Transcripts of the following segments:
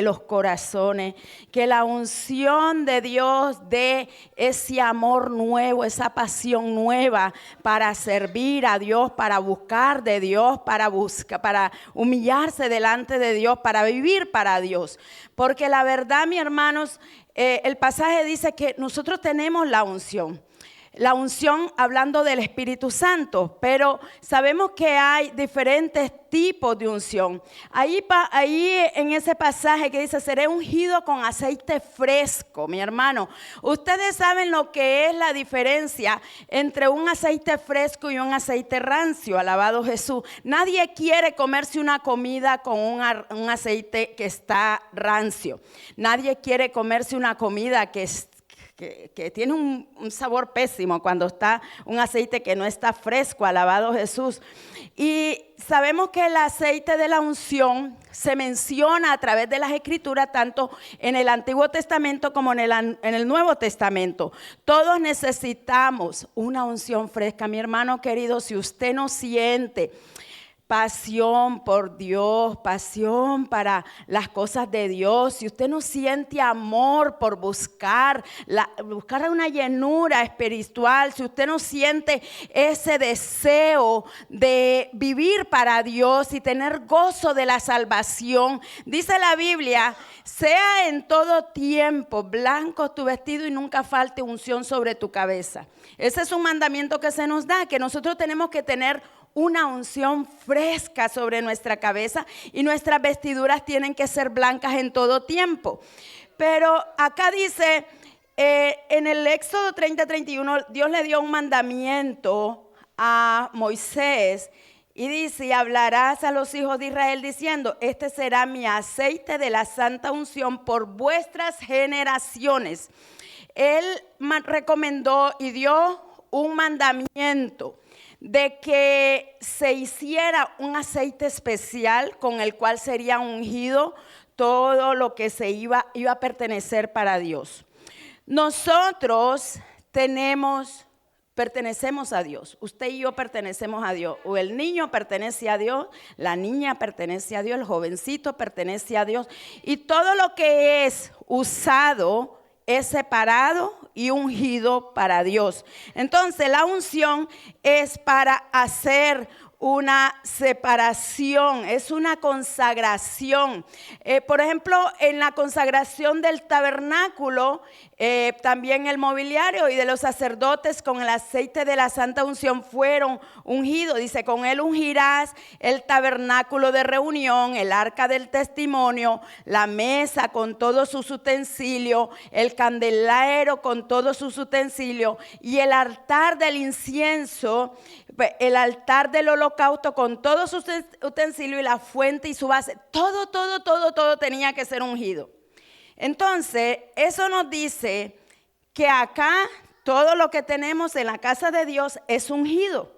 los corazones, que la unción de Dios dé ese amor nuevo, esa pasión nueva para servir a Dios, para buscar de Dios, para humillarse delante de Dios, para vivir para Dios. Porque la verdad, mis hermanos, el pasaje dice que nosotros tenemos la unción. La unción hablando del Espíritu Santo, pero sabemos que hay diferentes tipos de unción. Ahí en ese pasaje que dice, seré ungido con aceite fresco, mi hermano. Ustedes saben lo que es la diferencia entre un aceite fresco y un aceite rancio, alabado Jesús. Nadie quiere comerse una comida con un aceite que está rancio. Nadie quiere comerse una comida que tiene un sabor pésimo cuando está un aceite que no está fresco, alabado Jesús. Y sabemos que el aceite de la unción se menciona a través de las Escrituras, tanto en el Antiguo Testamento como en el Nuevo Testamento. Todos necesitamos una unción fresca, mi hermano querido. Si usted no siente pasión por Dios, pasión para las cosas de Dios, si usted no siente amor por buscar una llenura espiritual, si usted no siente ese deseo de vivir para Dios y tener gozo de la salvación, dice la Biblia, sea en todo tiempo blanco tu vestido y nunca falte unción sobre tu cabeza. Ese es un mandamiento que se nos da, que nosotros tenemos que tener una unción fresca sobre nuestra cabeza y nuestras vestiduras tienen que ser blancas en todo tiempo. Pero acá dice, en el Éxodo 30:31, Dios le dio un mandamiento a Moisés y dice, y hablarás a los hijos de Israel diciendo, este será mi aceite de la santa unción por vuestras generaciones. Él recomendó y dio un mandamiento de que se hiciera un aceite especial con el cual sería ungido todo lo que se iba a pertenecer para Dios. Nosotros pertenecemos a Dios. Usted y yo pertenecemos a Dios. O el niño pertenece a Dios, la niña pertenece a Dios, el jovencito pertenece a Dios. Y todo lo que es usado es separado y ungido para Dios. Entonces la unción es para hacer una separación, es una consagración. Por ejemplo, en la consagración del tabernáculo, también el mobiliario y de los sacerdotes con el aceite de la santa unción fueron ungidos. Dice, con él ungirás el tabernáculo de reunión, el arca del testimonio, la mesa con todos sus utensilios, el candelero con todos sus utensilios y el altar del incienso, el altar del holocausto con todos sus utensilios y la fuente y su base. Todo tenía que ser ungido. Entonces, eso nos dice que acá todo lo que tenemos en la casa de Dios es ungido,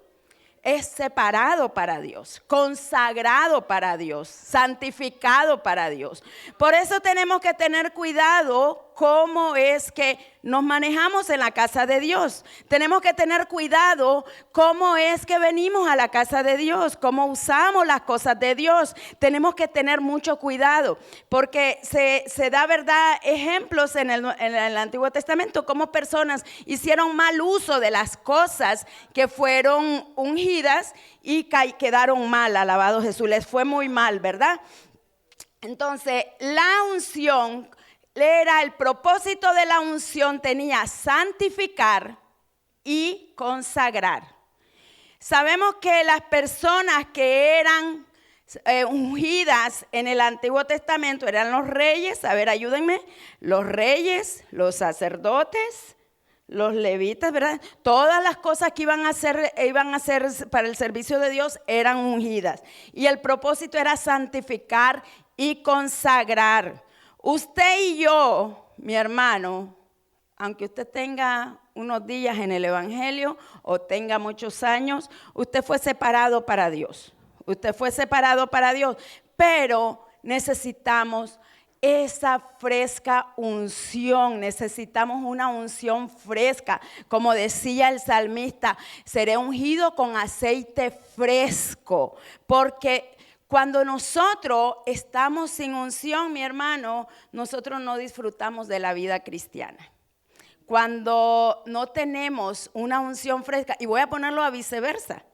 es separado para Dios, consagrado para Dios, santificado para Dios. Por eso tenemos que tener cuidado cómo es que nos manejamos en la casa de Dios. Tenemos que tener cuidado cómo es que venimos a la casa de Dios, cómo usamos las cosas de Dios. Tenemos que tener mucho cuidado porque se da, verdad, ejemplos en el Antiguo Testamento, cómo personas hicieron mal uso de las cosas que fueron ungidas y quedaron mal, alabado Jesús, les fue muy mal, ¿verdad? Entonces, la unción el propósito de la unción tenía santificar y consagrar. Sabemos que las personas que eran ungidas en el Antiguo Testamento eran los reyes, a ver, ayúdenme, los reyes, los sacerdotes, los levitas, ¿verdad? Todas las cosas que iban a hacer para el servicio de Dios eran ungidas. Y el propósito era santificar y consagrar. Usted y yo, mi hermano, aunque usted tenga unos días en el Evangelio o tenga muchos años, usted fue separado para Dios. Usted fue separado para Dios, pero necesitamos esa fresca unción, necesitamos una unción fresca. Como decía el salmista, seré ungido con aceite fresco, porque Cuando nosotros estamos sin unción, mi hermano, nosotros no disfrutamos de la vida cristiana. Cuando no tenemos una unción fresca, y voy a ponerlo a viceversa,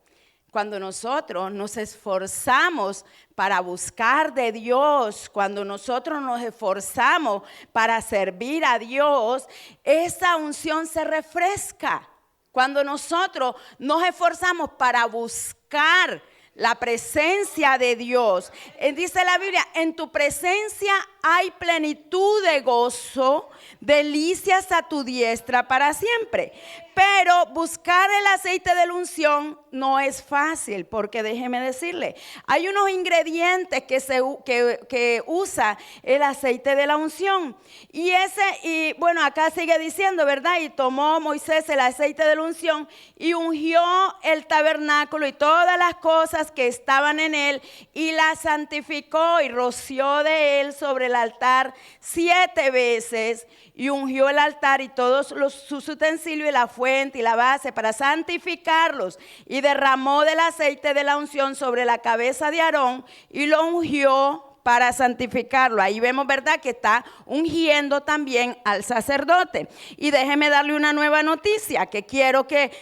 cuando nosotros nos esforzamos para buscar de Dios, cuando nosotros nos esforzamos para servir a Dios, esa unción se refresca. Cuando nosotros nos esforzamos para buscar la presencia de Dios, dice la Biblia, en tu presencia hay plenitud de gozo, delicias a tu diestra para siempre. Pero buscar el aceite de la unción no es fácil, porque déjeme decirle, hay unos ingredientes que usa el aceite de la unción. Y bueno, acá sigue diciendo, ¿verdad? Y tomó Moisés el aceite de la unción y ungió el tabernáculo y todas las cosas que estaban en él y la santificó y roció de él sobre el altar 7 veces y ungió el altar y todos sus utensilios y la fuente y la base para santificarlos y derramó del aceite de la unción sobre la cabeza de Aarón y lo ungió para santificarlo. Ahí vemos, ¿verdad?, que está ungiendo también al sacerdote. Y déjeme darle una nueva noticia que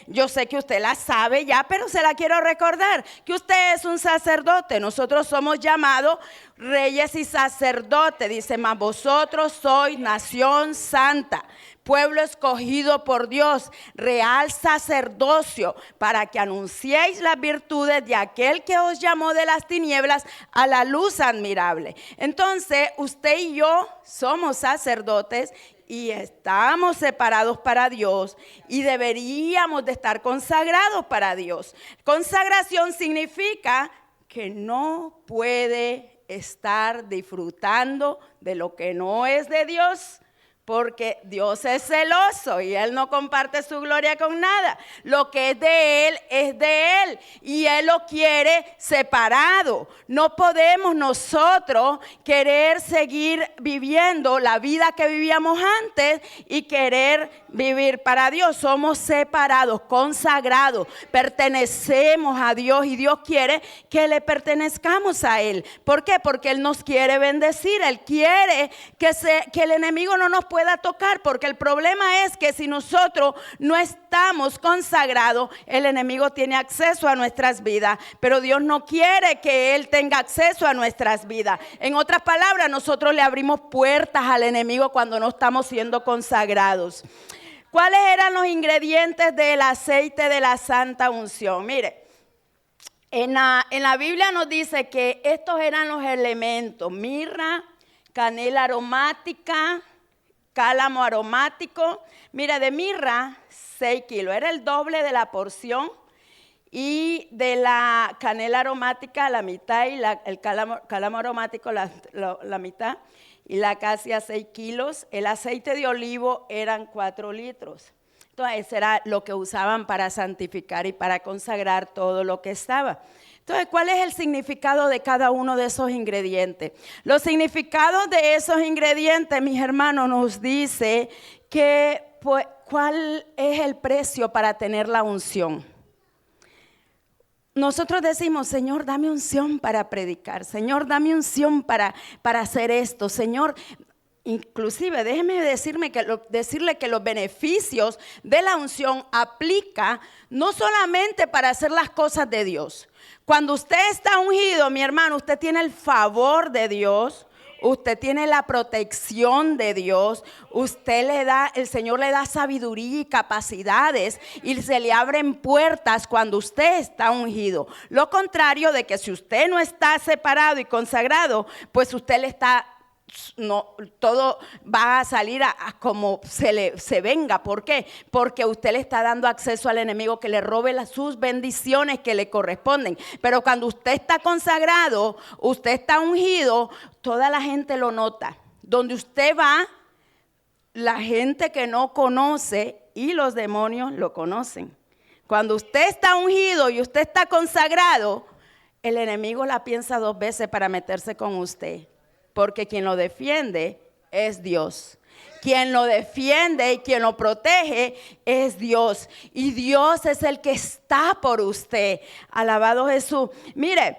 yo sé que usted la sabe ya, pero se la quiero recordar, que usted es un sacerdote. Nosotros somos llamados reyes y sacerdotes. Dice, mas vosotros sois nación santa, pueblo escogido por Dios, real sacerdocio, para que anunciéis las virtudes de aquel que os llamó de las tinieblas a la luz admirable. Entonces, usted y yo somos sacerdotes y estamos separados para Dios y deberíamos de estar consagrados para Dios. Consagración significa que no puede estar disfrutando de lo que no es de Dios, porque Dios es celoso y Él no comparte su gloria con nada. Lo que es de Él y Él lo quiere separado. No podemos nosotros querer seguir viviendo la vida que vivíamos antes y querer vivir para Dios. Somos separados, consagrados, pertenecemos a Dios y Dios quiere que le pertenezcamos a Él. ¿Por qué? Porque Él nos quiere bendecir. Él quiere que el enemigo no nos pueda tocar, porque el problema es que si nosotros no estamos consagrados, el enemigo tiene acceso a nuestras vidas, pero Dios no quiere que Él tenga acceso a nuestras vidas. En otras palabras, nosotros le abrimos puertas al enemigo cuando no estamos siendo consagrados. ¿Cuáles eran los ingredientes del aceite de la santa unción? Mire, en la Biblia nos dice que estos eran los elementos: mirra, canela aromática, cálamo aromático. Mira, de mirra 6 kilos, era el doble de la porción, y de la canela aromática la mitad, y el cálamo aromático la mitad, y la acacia 6 kilos. El aceite de olivo eran 4 litros. Entonces, ese era lo que usaban para santificar y para consagrar todo lo que estaba. Entonces, ¿cuál es el significado de cada uno de esos ingredientes? Los significados de esos ingredientes, mis hermanos, nos dice que cuál es el precio para tener la unción. Nosotros decimos, Señor, dame unción para predicar. Señor, dame unción para hacer esto. Señor, inclusive déjeme decirle que los beneficios de la unción aplica no solamente para hacer las cosas de Dios. Cuando usted está ungido, mi hermano, usted tiene el favor de Dios, usted tiene la protección de Dios, el Señor le da sabiduría y capacidades y se le abren puertas cuando usted está ungido. Lo contrario de que si usted no está separado y consagrado, pues usted todo va a salir a como se venga. ¿Por qué? Porque usted le está dando acceso al enemigo que le robe sus bendiciones que le corresponden. Pero cuando usted está consagrado, usted está ungido, toda la gente lo nota. Donde usted va, la gente que no conoce y los demonios lo conocen. Cuando usted está ungido y usted está consagrado, el enemigo la piensa 2 veces para meterse con usted. Porque quien lo defiende es Dios. Quien lo defiende y quien lo protege es Dios. Y Dios es el que está por usted. Alabado Jesús. Mire,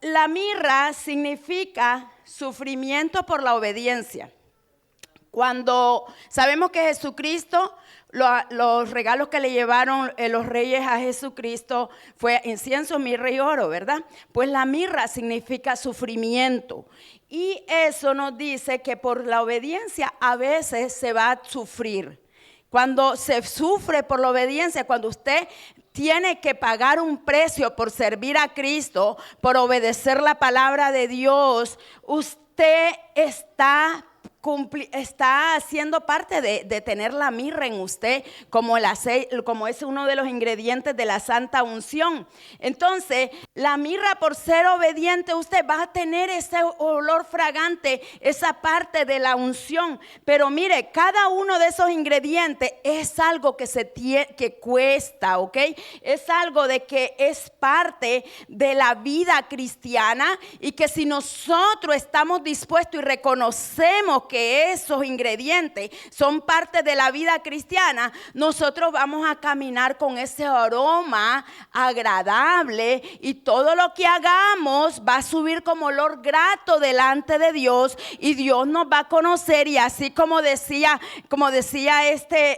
la mirra significa sufrimiento por la obediencia. Cuando sabemos que Jesucristo, los regalos que le llevaron los reyes a Jesucristo fue incienso, mirra y oro, ¿verdad? Pues la mirra significa sufrimiento. Y eso nos dice que por la obediencia a veces se va a sufrir. Cuando se sufre por la obediencia, cuando usted tiene que pagar un precio por servir a Cristo, por obedecer la palabra de Dios, usted está haciendo parte de tener la mirra en usted, como el aceite, como es uno de los ingredientes de la santa unción. Entonces, la mirra, por ser obediente, usted va a tener ese olor fragante, esa parte de la unción. Pero mire, cada uno de esos ingredientes es algo que cuesta, ¿ok? Es algo de que es parte de la vida cristiana, y que si nosotros estamos dispuestos y reconocemos que esos ingredientes son parte de la vida cristiana, nosotros vamos a caminar con ese aroma agradable, y todo lo que hagamos va a subir como olor grato delante de Dios, y Dios nos va a conocer. Y así como decía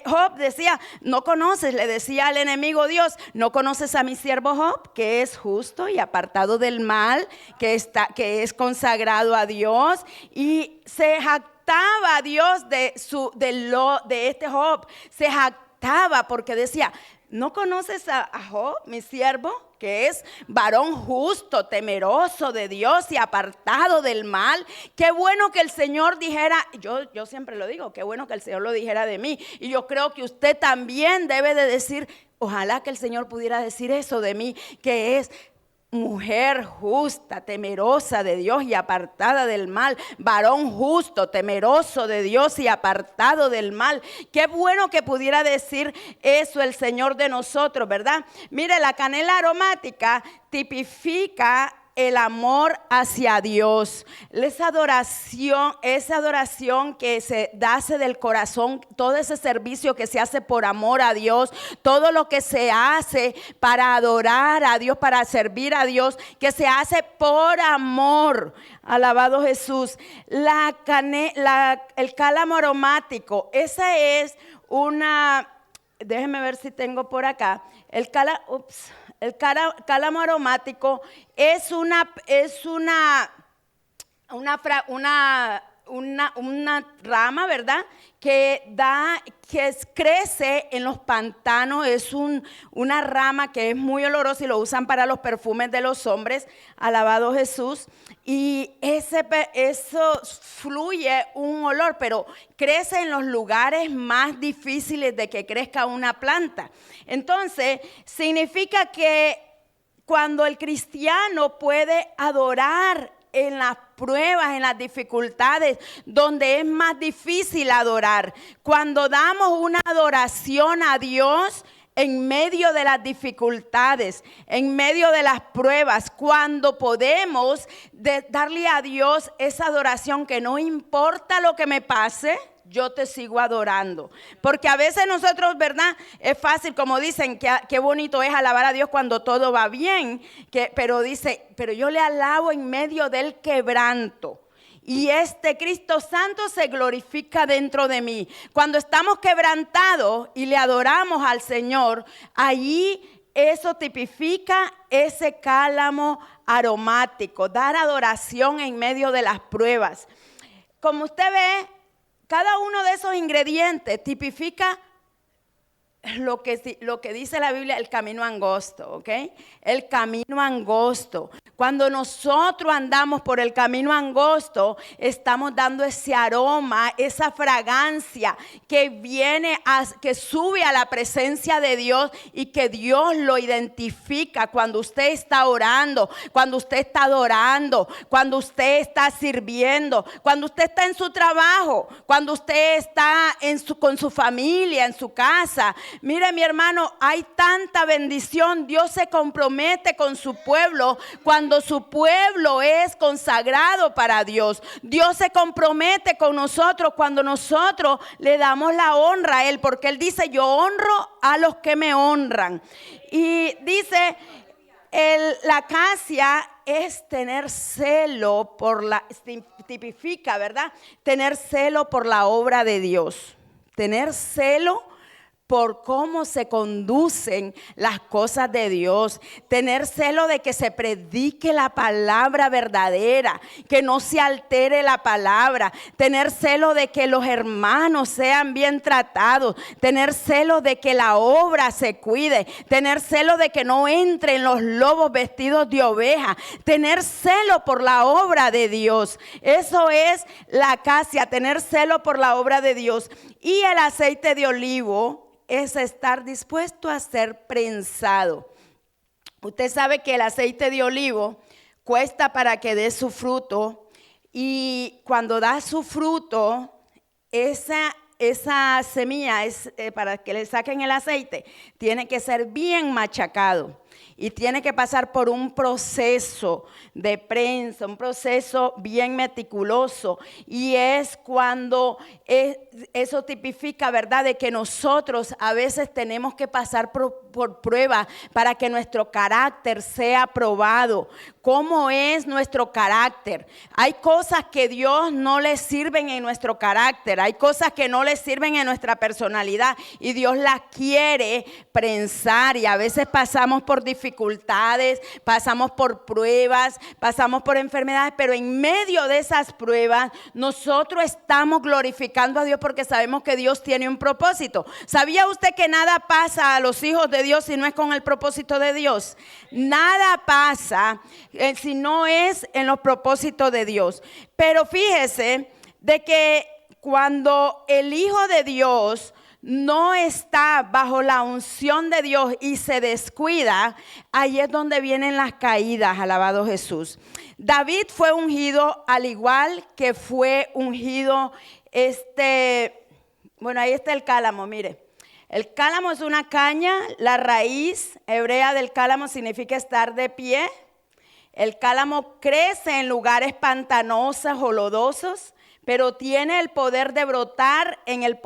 Job, decía, no conoces, le decía al enemigo Dios, no conoces a mi siervo Job, que es justo y apartado del mal, que es consagrado a Dios. Y se jactaba Dios de este Job, se jactaba porque decía, ¿no conoces a Job, mi siervo, que es varón justo, temeroso de Dios y apartado del mal? Qué bueno que el Señor dijera, yo siempre lo digo, qué bueno que el Señor lo dijera de mí. Y yo creo que usted también debe de decir, ojalá que el Señor pudiera decir eso de mí, que es mujer justa, temerosa de Dios y apartada del mal. Varón justo, temeroso de Dios y apartado del mal. Qué bueno que pudiera decir eso el Señor de nosotros, ¿verdad? Mire, la canela aromática tipifica el amor hacia Dios. Esa adoración que se hace del corazón, todo ese servicio que se hace por amor a Dios, todo lo que se hace para adorar a Dios, para servir a Dios, que se hace por amor. Alabado Jesús. El cálamo aromático, esa es una, déjenme ver si tengo por acá, el cálamo aromático es una rama, ¿verdad? Que crece en los pantanos. Es una rama que es muy olorosa y lo usan para los perfumes de los hombres. Alabado Jesús. Y eso fluye un olor, pero crece en los lugares más difíciles de que crezca una planta. Entonces, significa que cuando el cristiano puede adorar en las pruebas, en las dificultades, donde es más difícil adorar, cuando damos una adoración a Dios en medio de las dificultades, en medio de las pruebas, cuando podemos darle a Dios esa adoración que no importa lo que me pase, yo te sigo adorando. Porque a veces nosotros, ¿verdad? Es fácil, como dicen, qué bonito es alabar a Dios cuando todo va bien, pero yo le alabo en medio del quebranto. Y este Cristo Santo se glorifica dentro de mí. Cuando estamos quebrantados y le adoramos al Señor, allí eso tipifica ese cálamo aromático, dar adoración en medio de las pruebas. Como usted ve, cada uno de esos ingredientes tipifica lo que dice la Biblia, el camino angosto, ¿ok? El camino angosto. Cuando nosotros andamos por el camino angosto, estamos dando ese aroma, esa fragancia que sube a la presencia de Dios, y que Dios lo identifica cuando usted está orando, cuando usted está adorando, cuando usted está sirviendo, cuando usted está en su trabajo, cuando usted está con su familia, en su casa. Mire, mi hermano, hay tanta bendición. Dios se compromete con su pueblo cuando su pueblo es consagrado para Dios. Dios se compromete con nosotros cuando nosotros le damos la honra a Él, porque Él dice, yo honro a los que me honran. Y dice, la acacia es tener celo tipifica, ¿verdad? Tener celo por la obra de Dios. Tener celo por cómo se conducen las cosas de Dios. Tener celo de que se predique la palabra verdadera, que no se altere la palabra. Tener celo de que los hermanos sean bien tratados. Tener celo de que la obra se cuide. Tener celo de que no entren los lobos vestidos de oveja. Tener celo por la obra de Dios. Eso es la acacia, tener celo por la obra de Dios. Y el aceite de olivo es estar dispuesto a ser prensado. Usted sabe que el aceite de olivo cuesta para que dé su fruto, y cuando da su fruto, esa semilla para que le saquen el aceite, tiene que ser bien machacado. Y tiene que pasar por un proceso de prensa, un proceso bien meticuloso. Y es cuando eso tipifica, ¿verdad?, de que nosotros a veces tenemos que pasar por prueba para que nuestro carácter sea probado. ¿Cómo es nuestro carácter? Hay cosas que Dios no le sirven en nuestro carácter. Hay cosas que no le sirven en nuestra personalidad. Y Dios las quiere prensar. Y a veces pasamos por dificultades, pasamos por pruebas, pasamos por enfermedades, pero en medio de esas pruebas nosotros estamos glorificando a Dios porque sabemos que Dios tiene un propósito. ¿Sabía usted que nada pasa a los hijos de Dios si no es con el propósito de Dios? Nada pasa si no es en los propósitos de Dios. Pero fíjese de que cuando el Hijo de Dios no está bajo la unción de Dios y se descuida, ahí es donde vienen las caídas. Alabado Jesús. David fue ungido al igual que fue ungido bueno, ahí está el cálamo, mire. El cálamo es una caña, la raíz hebrea del cálamo significa estar de pie. El cálamo crece en lugares pantanosos o lodosos, pero tiene el poder de brotar en el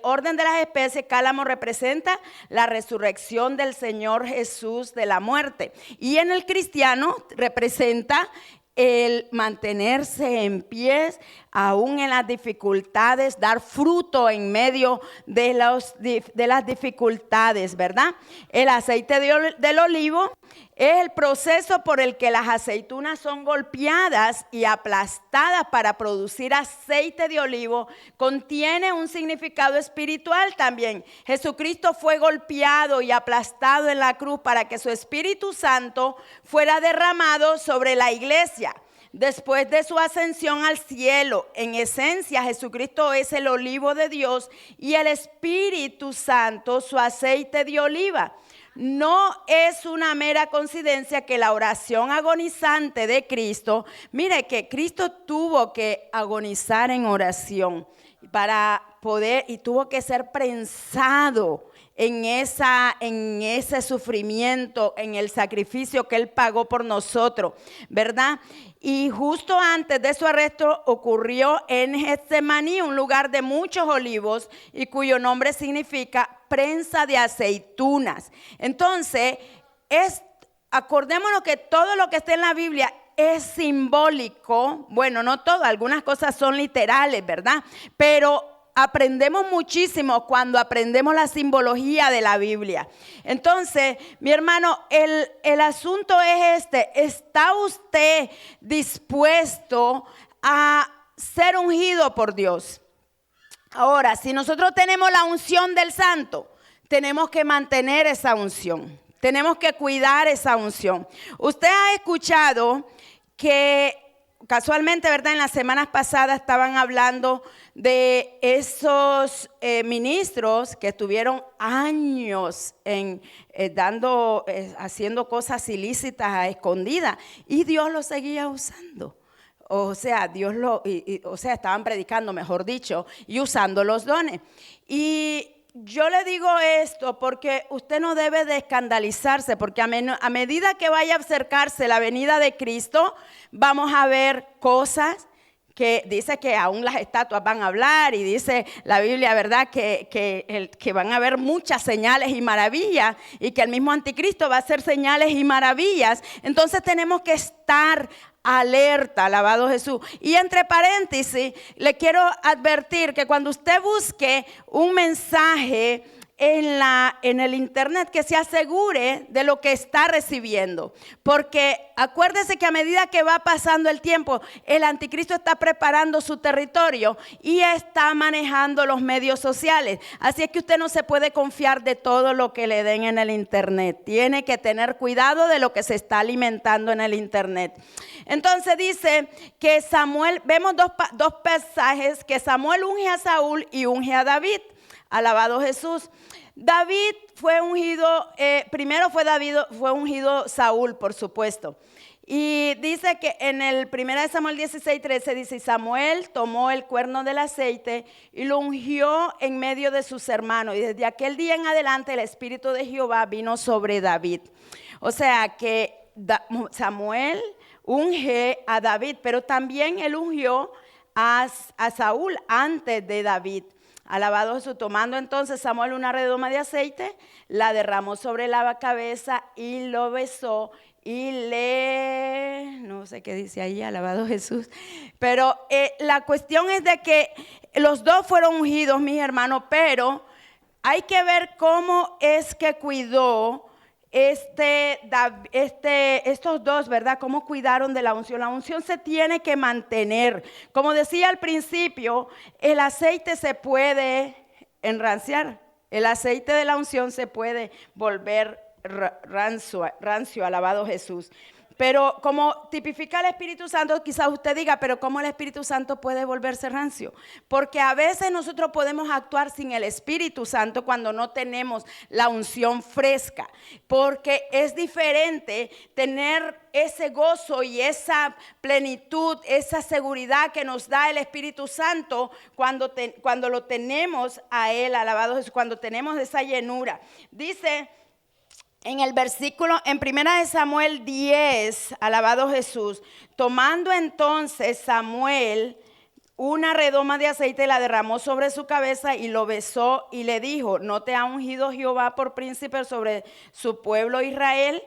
orden de las especies. Cálamo representa la resurrección del Señor Jesús de la muerte. Y en el cristiano representa el mantenerse en pie aún en las dificultades, dar fruto en medio de las dificultades, ¿verdad? El aceite del olivo es el proceso por el que las aceitunas son golpeadas y aplastadas para producir aceite de olivo. Contiene un significado espiritual también. Jesucristo fue golpeado y aplastado en la cruz para que su Espíritu Santo fuera derramado sobre la iglesia. Después de su ascensión al cielo, en esencia, Jesucristo es el olivo de Dios y el Espíritu Santo su aceite de oliva. No es una mera coincidencia que la oración agonizante de Cristo, mire que Cristo tuvo que agonizar en oración para poder, y tuvo que ser prensado en ese sufrimiento, en el sacrificio que Él pagó por nosotros, ¿verdad? Y justo antes de su arresto ocurrió en Getsemaní, un lugar de muchos olivos y cuyo nombre significa prensa de aceitunas. Entonces, acordémonos que todo lo que está en la Biblia es simbólico. Bueno, no todo, algunas cosas son literales, ¿verdad? Pero aprendemos muchísimo cuando aprendemos la simbología de la Biblia. Entonces, mi hermano, el asunto es ¿está usted dispuesto a ser ungido por Dios? Ahora, si nosotros tenemos la unción del Santo, tenemos que mantener esa unción. Tenemos que cuidar esa unción. Usted ha escuchado que casualmente, ¿verdad? En las semanas pasadas estaban hablando de esos ministros que estuvieron años haciendo cosas ilícitas a escondidas y Dios los seguía usando. O sea, estaban predicando, mejor dicho, y usando los dones. Y yo le digo esto porque usted no debe de escandalizarse, porque a medida que vaya a acercarse la venida de Cristo, vamos a ver cosas que dice que aún las estatuas van a hablar, y dice la Biblia, ¿verdad?, que van a haber muchas señales y maravillas, y que el mismo anticristo va a hacer señales y maravillas. Entonces tenemos que estar alerta, alabado Jesús. Y entre paréntesis, le quiero advertir que cuando usted busque un mensaje en el internet, que se asegure de lo que está recibiendo, porque acuérdese que a medida que va pasando el tiempo, el anticristo está preparando su territorio y está manejando los medios sociales. Así es que usted no se puede confiar de todo lo que le den en el internet. Tiene que tener cuidado de lo que se está alimentando en el internet. Entonces dice que Samuel, vemos dos pasajes, que Samuel unge a Saúl y unge a David. Alabado Jesús. David fue ungido, primero fue ungido Saúl, por supuesto. Y dice que en el 1 Samuel 16:13 dice: Samuel tomó el cuerno del aceite y lo ungió en medio de sus hermanos. Y desde aquel día en adelante el Espíritu de Jehová vino sobre David. O sea que Samuel unge a David, pero también él ungió a Saúl antes de David. Alabado Jesús. Tomando entonces Samuel una redoma de aceite, la derramó sobre la cabeza y lo besó y no sé qué dice ahí, alabado Jesús. Pero la cuestión es de que los dos fueron ungidos, mis hermanos, pero hay que ver cómo es que cuidó estos dos, ¿verdad? ¿Cómo cuidaron de la unción? La unción se tiene que mantener. Como decía al principio, el aceite se puede enranciar. El aceite de la unción se puede volver rancio, alabado Jesús. Pero como tipifica el Espíritu Santo, quizás usted diga, pero ¿cómo el Espíritu Santo puede volverse rancio? Porque a veces nosotros podemos actuar sin el Espíritu Santo cuando no tenemos la unción fresca. Porque es diferente tener ese gozo y esa plenitud, esa seguridad que nos da el Espíritu Santo cuando lo tenemos a Él, alabado Jesús, cuando tenemos esa llenura. Dice en el versículo, en 1 Samuel 10, alabado Jesús, tomando entonces Samuel una redoma de aceite, la derramó sobre su cabeza y lo besó y le dijo: ¿no te ha ungido Jehová por príncipe sobre su pueblo Israel?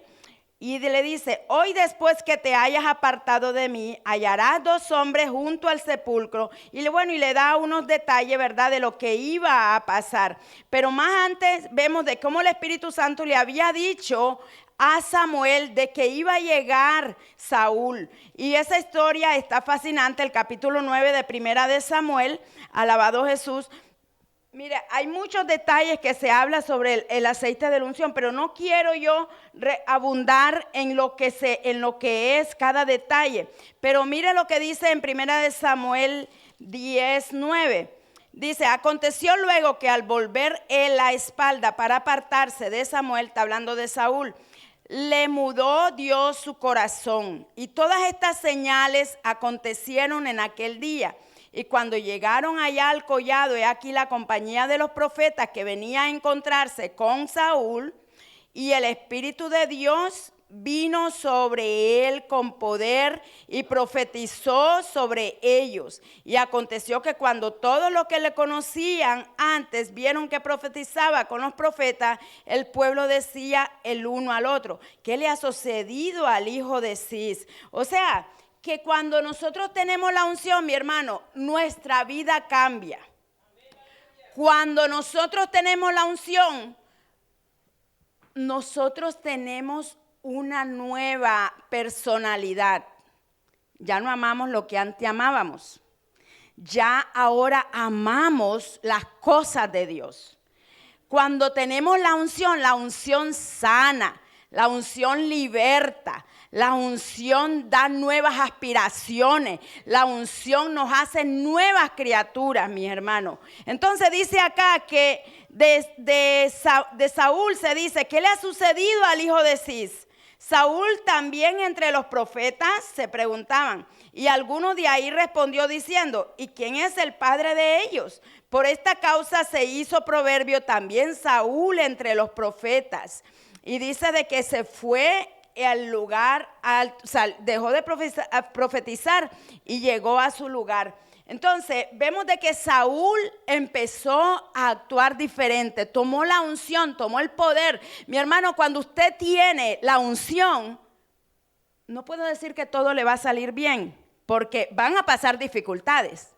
Y le dice: hoy después que te hayas apartado de mí, hallarás dos hombres junto al sepulcro. Y le da unos detalles, ¿verdad?, de lo que iba a pasar. Pero más antes vemos de cómo el Espíritu Santo le había dicho a Samuel de que iba a llegar Saúl. Y esa historia está fascinante, el capítulo 9 de 1 Samuel, alabado Jesús. Mire, hay muchos detalles que se habla sobre el aceite de la unción, pero no quiero yo abundar en lo que es cada detalle. Pero mire lo que dice en 1 Samuel 10:9. Dice: aconteció luego que al volver él la espalda para apartarse de Samuel, está hablando de Saúl, le mudó Dios su corazón. Y todas estas señales acontecieron en aquel día. Y cuando llegaron allá al collado, he aquí la compañía de los profetas que venía a encontrarse con Saúl, y el Espíritu de Dios vino sobre él con poder y profetizó sobre ellos. Y aconteció que cuando todos los que le conocían antes vieron que profetizaba con los profetas, el pueblo decía el uno al otro: ¿qué le ha sucedido al hijo de Cis? O sea, que cuando nosotros tenemos la unción, mi hermano, nuestra vida cambia. Cuando nosotros tenemos la unción, nosotros tenemos una nueva personalidad. Ya no amamos lo que antes amábamos. Ya ahora amamos las cosas de Dios. Cuando tenemos la unción sana, la unción liberta. La unción da nuevas aspiraciones. La unción nos hace nuevas criaturas, mis hermanos. Entonces dice acá que de Saúl se dice: ¿qué le ha sucedido al hijo de Cis? Saúl también entre los profetas se preguntaban. Y alguno de ahí respondió diciendo: ¿y quién es el padre de ellos? Por esta causa se hizo proverbio también Saúl entre los profetas. Y dice de que se fue al lugar alto, o sea, dejó de profetizar y llegó a su lugar. Entonces, vemos de que Saúl empezó a actuar diferente, tomó la unción, tomó el poder. Mi hermano, cuando usted tiene la unción, no puedo decir que todo le va a salir bien, porque van a pasar dificultades.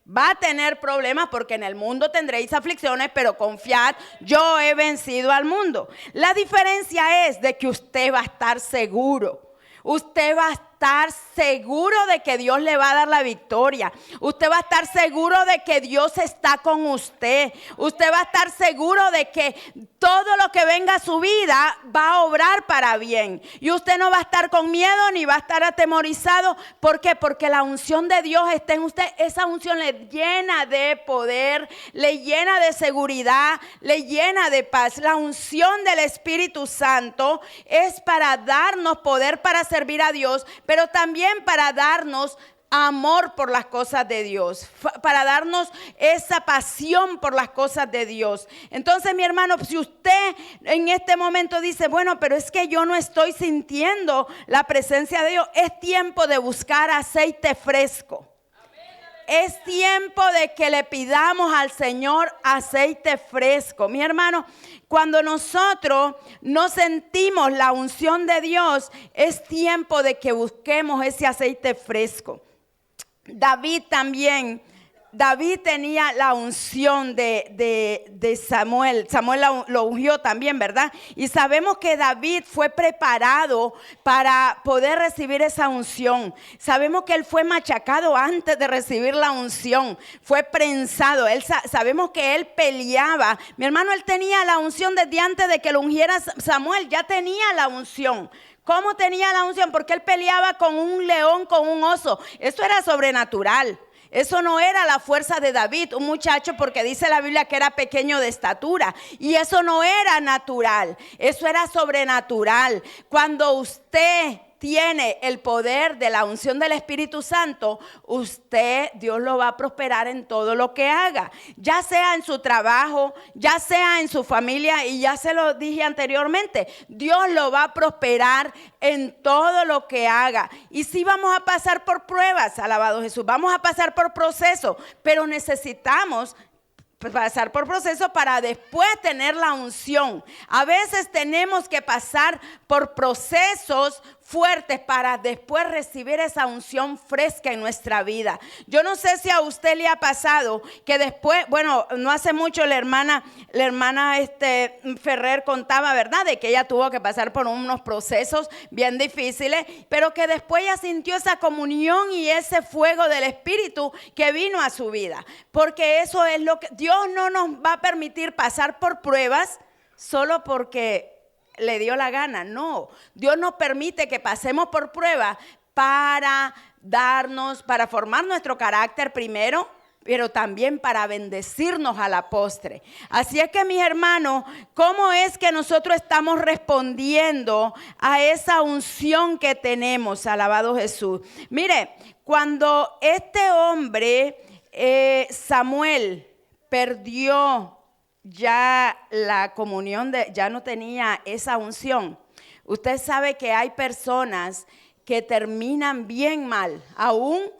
Va a tener problemas porque en el mundo tendréis aflicciones, pero confiad, yo he vencido al mundo. La diferencia es de que usted va a estar seguro. Usted va a estar seguro de que Dios le va a dar la victoria. Usted va a estar seguro de que Dios está con usted. Usted va a estar seguro de que todo lo que venga a su vida va a obrar para bien. Y usted no va a estar con miedo ni va a estar atemorizado. ¿Por qué? Porque la unción de Dios está en usted. Esa unción le llena de poder, le llena de seguridad, le llena de paz. La unción del Espíritu Santo es para darnos poder para servir a Dios, pero también para darnos amor por las cosas de Dios, para darnos esa pasión por las cosas de Dios. Entonces, mi hermano, si usted en este momento dice, bueno, pero es que yo no estoy sintiendo la presencia de Dios, es tiempo de buscar aceite fresco. Es tiempo de que le pidamos al Señor aceite fresco. Mi hermano, cuando nosotros no sentimos la unción de Dios, es tiempo de que busquemos ese aceite fresco. David también. David tenía la unción de Samuel. Samuel lo ungió también, ¿verdad? Y sabemos que David fue preparado para poder recibir esa unción. Sabemos que él fue machacado antes de recibir la unción. Fue prensado. Sabemos que él peleaba. Mi hermano, él tenía la unción desde antes de que lo ungiera Samuel. Ya tenía la unción. ¿Cómo tenía la unción? Porque él peleaba con un león, con un oso. Eso era sobrenatural. Eso no era la fuerza de David, un muchacho, porque dice la Biblia que era pequeño de estatura. Y eso no era natural, eso era sobrenatural. Cuando usted tiene el poder de la unción del Espíritu Santo, Dios lo va a prosperar en todo lo que haga. Ya sea en su trabajo, ya sea en su familia, y ya se lo dije anteriormente, Dios lo va a prosperar en todo lo que haga. Y sí vamos a pasar por pruebas, alabado Jesús, vamos a pasar por procesos, pero necesitamos pasar por proceso para después tener la unción. A veces tenemos que pasar por procesos fuertes para después recibir esa unción fresca en nuestra vida. Yo no sé si a usted le ha pasado que después, bueno, no hace mucho la hermana Ferrer contaba, ¿verdad? De que ella tuvo que pasar por unos procesos bien difíciles, pero que después ella sintió esa comunión y ese fuego del Espíritu que vino a su vida. Porque eso es lo que Dios no nos va a permitir pasar por pruebas solo porque le dio la gana. No, Dios nos permite que pasemos por pruebas para formar nuestro carácter primero, pero también para bendecirnos a la postre. Así es que, mis hermanos, ¿cómo es que nosotros estamos respondiendo a esa unción que tenemos? Alabado Jesús. Mire, cuando este hombre, Samuel, perdió ya la comunión, ya no tenía esa unción. Usted sabe que hay personas que terminan bien mal. Aún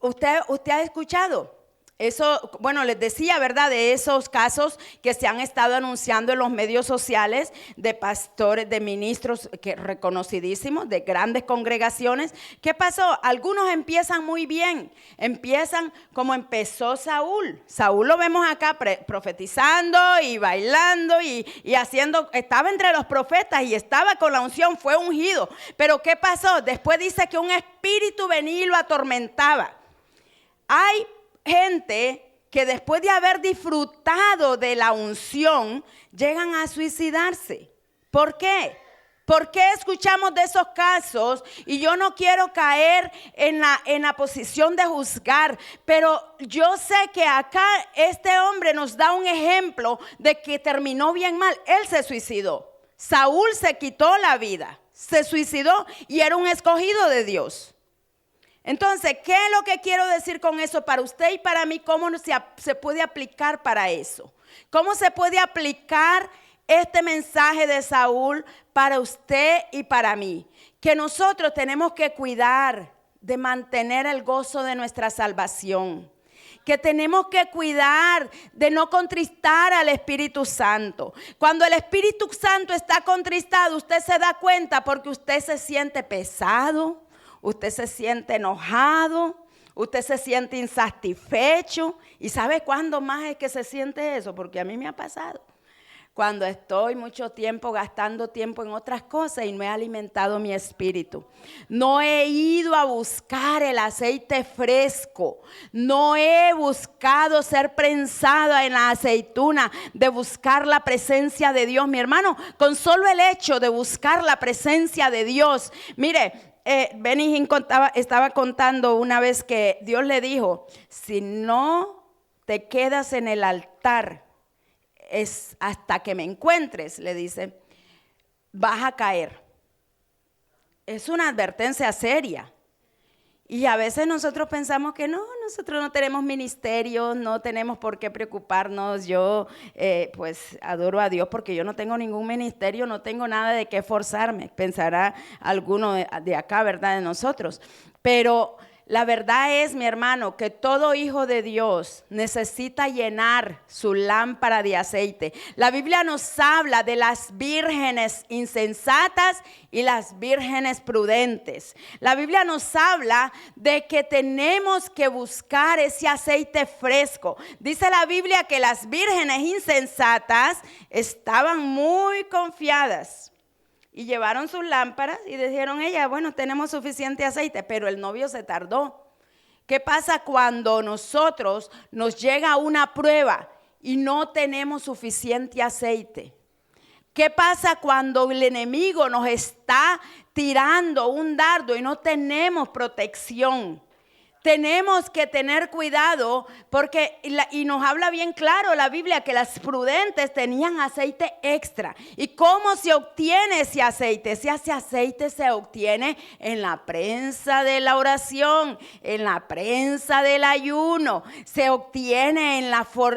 usted ha escuchado eso. Bueno, les decía, ¿verdad? De esos casos que se han estado anunciando en los medios sociales de pastores, de ministros reconocidísimos, de grandes congregaciones. ¿Qué pasó? Algunos empiezan muy bien, empiezan como empezó Saúl. Saúl lo vemos acá profetizando y bailando y haciendo, estaba entre los profetas y estaba con la unción, fue ungido. Pero ¿qué pasó? Después dice que un espíritu venía y lo atormentaba. Hay gente que después de haber disfrutado de la unción, llegan a suicidarse. ¿Por qué? ¿Por qué escuchamos de esos casos? Y yo no quiero caer en la posición de juzgar, pero yo sé que acá este hombre nos da un ejemplo de que terminó bien mal. Él se suicidó. Saúl se quitó la vida, se suicidó y era un escogido de Dios. Entonces, ¿qué es lo que quiero decir con eso para usted y para mí? ¿Cómo se puede aplicar para eso? ¿Cómo se puede aplicar este mensaje de Saúl para usted y para mí, que nosotros tenemos que cuidar de mantener el gozo de nuestra salvación, que tenemos que cuidar de no contristar al Espíritu Santo. Cuando el Espíritu Santo está contristado, usted se da cuenta porque usted se siente pesado, usted se siente enojado, usted se siente insatisfecho. ¿Y sabe cuándo más es que se siente eso? Porque a mí me ha pasado. Cuando estoy mucho tiempo gastando tiempo en otras cosas y no he alimentado mi espíritu. No he ido a buscar el aceite fresco. No he buscado ser prensada en la aceituna, de buscar la presencia de Dios. Mi hermano, con solo el hecho de buscar la presencia de Dios. Mire, Benny Hinn estaba contando una vez que Dios le dijo, si no te quedas en el altar, es hasta que me encuentres, le dice, vas a caer. Es una advertencia seria. Y a veces nosotros pensamos que no, nosotros no tenemos ministerio, no tenemos por qué preocuparnos. Yo pues adoro a Dios porque yo no tengo ningún ministerio, no tengo nada de qué esforzarme. Pensará alguno de acá, ¿verdad? De nosotros. Pero la verdad es, mi hermano, que todo hijo de Dios necesita llenar su lámpara de aceite. La Biblia nos habla de las vírgenes insensatas y las vírgenes prudentes. La Biblia nos habla de que tenemos que buscar ese aceite fresco. Dice la Biblia que las vírgenes insensatas estaban muy confiadas. Y llevaron sus lámparas y dijeron ellas, bueno, tenemos suficiente aceite, pero el novio se tardó. ¿Qué pasa cuando nosotros nos llega una prueba y no tenemos suficiente aceite? ¿Qué pasa cuando el enemigo nos está tirando un dardo y no tenemos protección? Tenemos que tener cuidado porque, y nos habla bien claro la Biblia, que las prudentes tenían aceite extra. ¿Y cómo se obtiene ese aceite? Ese aceite se obtiene en la prensa de la oración, en la prensa del ayuno. Se obtiene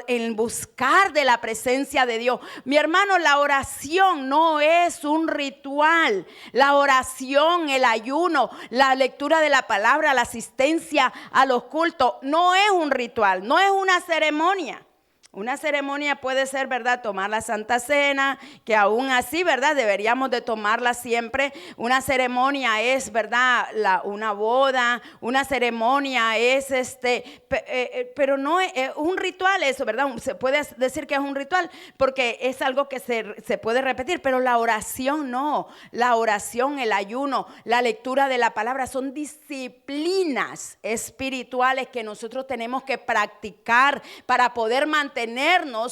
en buscar de la presencia de Dios. Mi hermano, la oración no es un ritual. La oración, el ayuno, la lectura de la palabra, la asistencia a los cultos, no es un ritual, no es una ceremonia. Una ceremonia puede ser, ¿verdad?, tomar la Santa Cena, que aún así, ¿verdad?, deberíamos de tomarla siempre. Una ceremonia es, ¿verdad?, una boda, una ceremonia es pero no es un ritual eso, ¿verdad? Se puede decir que es un ritual porque es algo que se puede repetir, pero la oración no. La oración, el ayuno, la lectura de la palabra son disciplinas espirituales que nosotros tenemos que practicar para poder mantenernos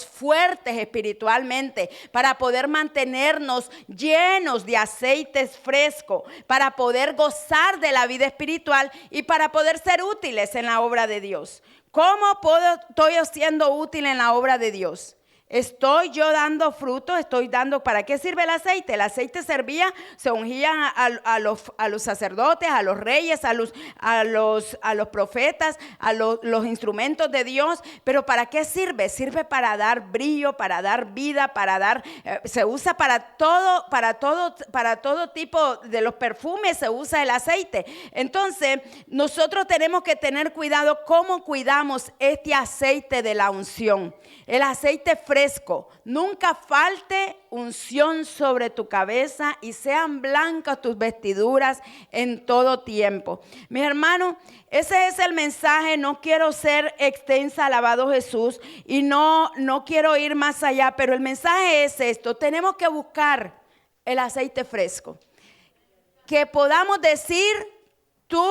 fuertes espiritualmente, para poder mantenernos llenos de aceites frescos, para poder gozar de la vida espiritual y para poder ser útiles en la obra de Dios. ¿Cómo estoy siendo útil en la obra de Dios? ¿Estoy yo dando fruto? ¿Estoy dando? ¿Para qué sirve el aceite? El aceite servía, se ungían a los sacerdotes, a los reyes, a los profetas, a los instrumentos de Dios. ¿Pero para qué sirve? Sirve para dar brillo, para dar vida, se usa para todo tipo de los perfumes, se usa el aceite. Entonces, nosotros tenemos que tener cuidado cómo cuidamos este aceite de la unción. El aceite fresco, nunca falte unción sobre tu cabeza y sean blancas tus vestiduras en todo tiempo. Mis hermanos, ese es el mensaje. No quiero ser extensa, alabado Jesús, y no quiero ir más allá, pero el mensaje es esto: tenemos que buscar el aceite fresco, que podamos decir, tú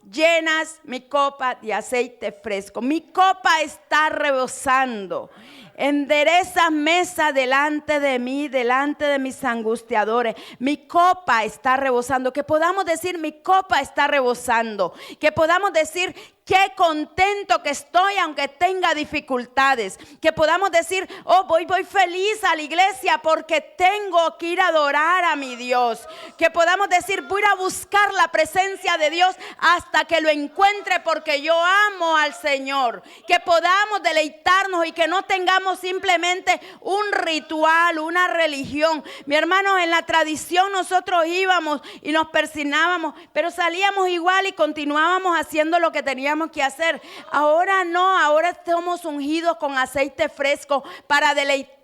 llenas mi copa de aceite fresco. Mi copa está rebosando. Endereza mesa delante de mí, delante de mis angustiadores. Mi copa está rebosando. Que podamos decir, mi copa está rebosando. Que podamos decir, qué contento que estoy aunque tenga dificultades. Que podamos decir, oh, voy feliz a la iglesia porque tengo que ir a adorar a mi Dios. Que podamos decir, voy a ir a buscar la presencia de Dios hasta que lo encuentre porque yo amo al Señor. Que podamos deleitarnos y que no tengamos simplemente un ritual, una religión. Mi hermano, en la tradición nosotros íbamos y nos persignábamos, pero salíamos igual y continuábamos haciendo lo que teníamos que hacer. Ahora no, ahora somos ungidos con aceite fresco para deleitarnos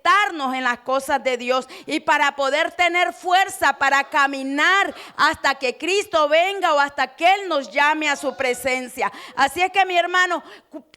en las cosas de Dios y para poder tener fuerza para caminar hasta que Cristo venga o hasta que Él nos llame a su presencia. Así es que, mi hermano,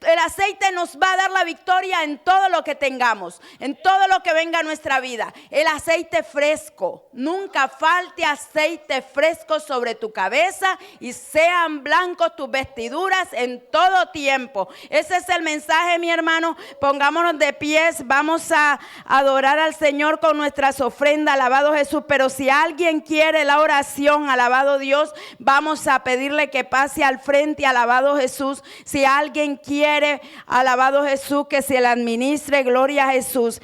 el aceite nos va a dar la victoria en todo lo que tengamos, en todo lo que venga a nuestra vida. El aceite fresco, nunca falte aceite fresco sobre tu cabeza y sean blancos tus vestiduras en todo tiempo. Ese es el mensaje, mi hermano. Pongámonos de pies, vamos a adorar al Señor con nuestras ofrendas, alabado Jesús. Pero si alguien quiere la oración, alabado Dios, vamos a pedirle que pase al frente, alabado Jesús. Si alguien quiere, alabado Jesús, que se le administre, gloria a Jesús.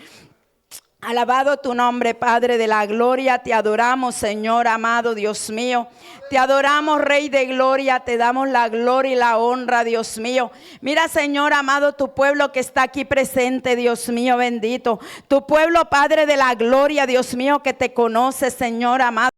Alabado tu nombre, Padre de la gloria, te adoramos, Señor amado, Dios mío. Te adoramos, Rey de gloria, te damos la gloria y la honra, Dios mío. Mira, Señor amado, tu pueblo que está aquí presente, Dios mío bendito. Tu pueblo, Padre de la gloria, Dios mío, que te conoce, Señor amado.